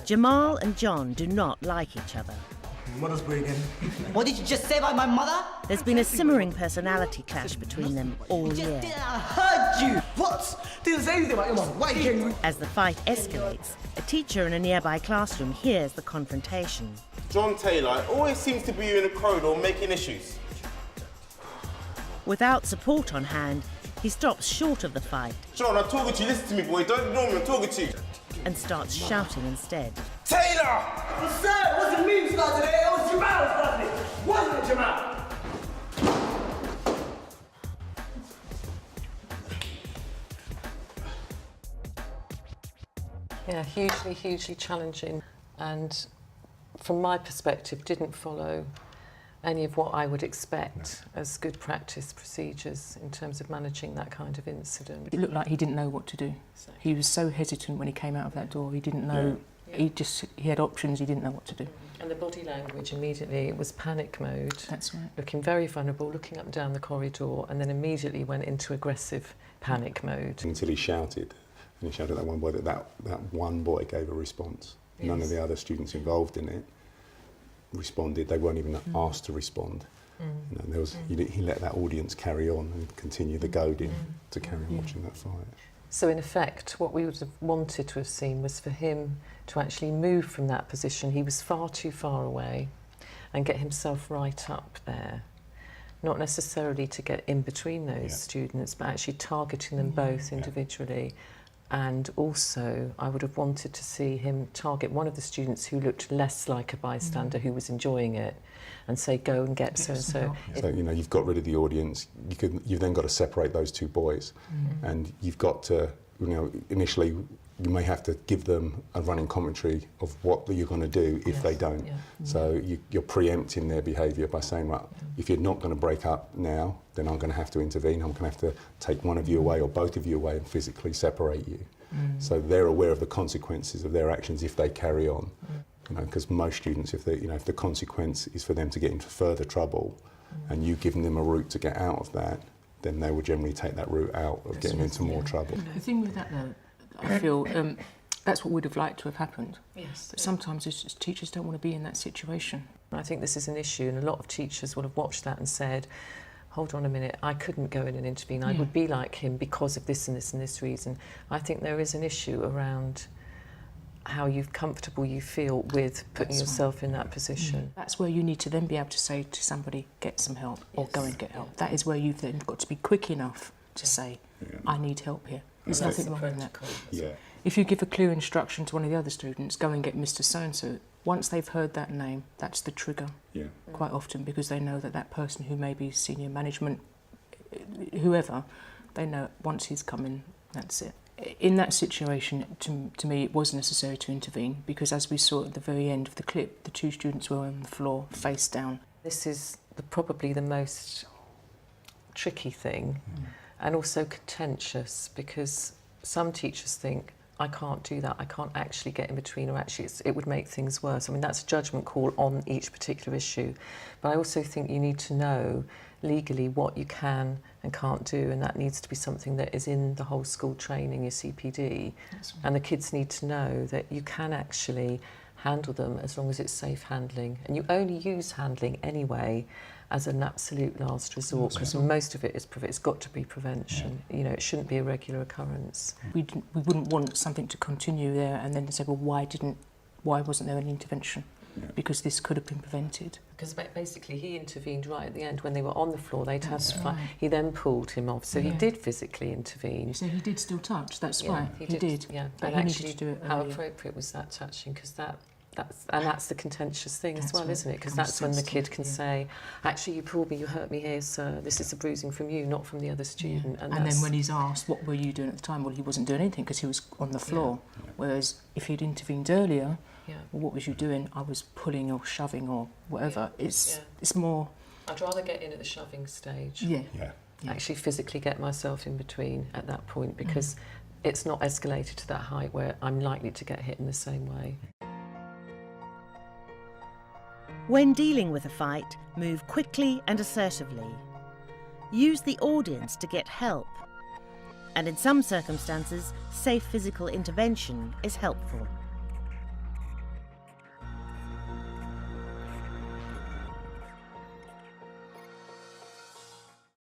Jamal and John do not like each other. Mother's boy again. What did you just say about my mother? There's been a simmering personality clash between them all year. I heard you! What? Didn't say anything about your mother. Why are you angry? As the fight escalates, a teacher in a nearby classroom hears the confrontation. John Taylor always seems to be in a corridor making issues. Without support on hand, he stops short of the fight John, I'm talking to you. Listen to me, boy. Don't ignore me. I'm talking to you. and starts shouting instead. Taylor! Sir, it wasn't me who started it. It was Jamal who started it. Wasn't it, Jamal? Yeah, hugely challenging, and from my perspective didn't follow any of what I would expect as good practice procedures in terms of managing that kind of incident. It looked like he didn't know what to do. He was so hesitant when he came out of that door. He didn't know, he had options, he didn't know what to do. And the body language immediately, it was panic mode. That's right. Looking very vulnerable, looking up and down the corridor, and then immediately went into aggressive panic mode. Until he shouted, and he shouted at that one boy that one boy gave a response. Yes. None of the other students involved in it responded. They weren't even asked to respond. You know, there was, he let that audience carry on and continue the goading to carry on watching that fight. So in effect, what we would have wanted to have seen was for him to actually move from that position. He was far too far away, and get himself right up there. Not necessarily to get in between those students, but actually targeting them both individually. And also, I would have wanted to see him target one of the students who looked less like a bystander, who was enjoying it, and say, go and get so-and-so. So, you know, you've got rid of the audience, you've then got to separate those two boys, and you've got to, you know, initially you may have to give them a running commentary of what you're going to do if they don't. So you're preempting their behaviour by saying, well, if you're not going to break up now, then I'm going to have to intervene. I'm going to have to take one of you away or both of you away and physically separate you. So they're aware of the consequences of their actions if they carry on. You know, because most students, if the consequence is for them to get into further trouble, and you giving them a route to get out of that, then they will generally take that route out of getting into more trouble. The thing with that, though, I feel that's what we'd have liked to have happened. Yes. But sometimes as teachers don't want to be in that situation. I think this is an issue, and a lot of teachers will have watched that and said, hold on a minute, I couldn't go in and intervene. I would be like him because of this and this and this reason. I think there is an issue around how comfortable you feel with putting yourself in that position. That's where you need to then be able to say to somebody, get some help, or go and get help. That is where you've then got to be quick enough to say, I need help here. There's nothing wrong with that. If you give a clear instruction to one of the other students, go and get Mr. So-and-so, once they've heard that name, that's the trigger. Quite often, because they know that that person who may be senior management, whoever, they know once he's coming, that's it. In that situation, to me, it was necessary to intervene, because as we saw at the very end of the clip, the two students were on the floor, face down. This is probably the most tricky thing, and also contentious, because some teachers think, I can't do that, I can't actually get in between, or actually it would make things worse. I mean, that's a judgment call on each particular issue. But I also think you need to know legally what you can and can't do, and that needs to be something that is in the whole school training, your CPD. And the kids need to know that you can actually handle them as long as it's safe handling. And you only use handling anyway as an absolute last resort, because most of it is it's got to be prevention. You know, it shouldn't be a regular occurrence. We wouldn't want something to continue there and then say, well, why wasn't there any intervention? Because this could have been prevented. Because basically he intervened right at the end when they were on the floor. They testified. He then pulled him off, so he did physically intervene. So he did still touch. That's right. He did. Yeah, but actually, needed to do it how earlier. appropriate was that touching? Because that's the contentious thing as well, isn't it? Because that's when the kid can say, actually, you pulled me, you hurt me here, sir. This is a bruising from you, not from the other student. And then when he's asked, what were you doing at the time? Well, he wasn't doing anything because he was on the floor. Whereas if he'd intervened earlier, well, what was you doing? I was pulling or shoving or whatever. It's more... I'd rather get in at the shoving stage. Actually physically get myself in between at that point, because it's not escalated to that height where I'm likely to get hit in the same way. When dealing with a fight, move quickly and assertively. Use the audience to get help. And in some circumstances, safe physical intervention is helpful.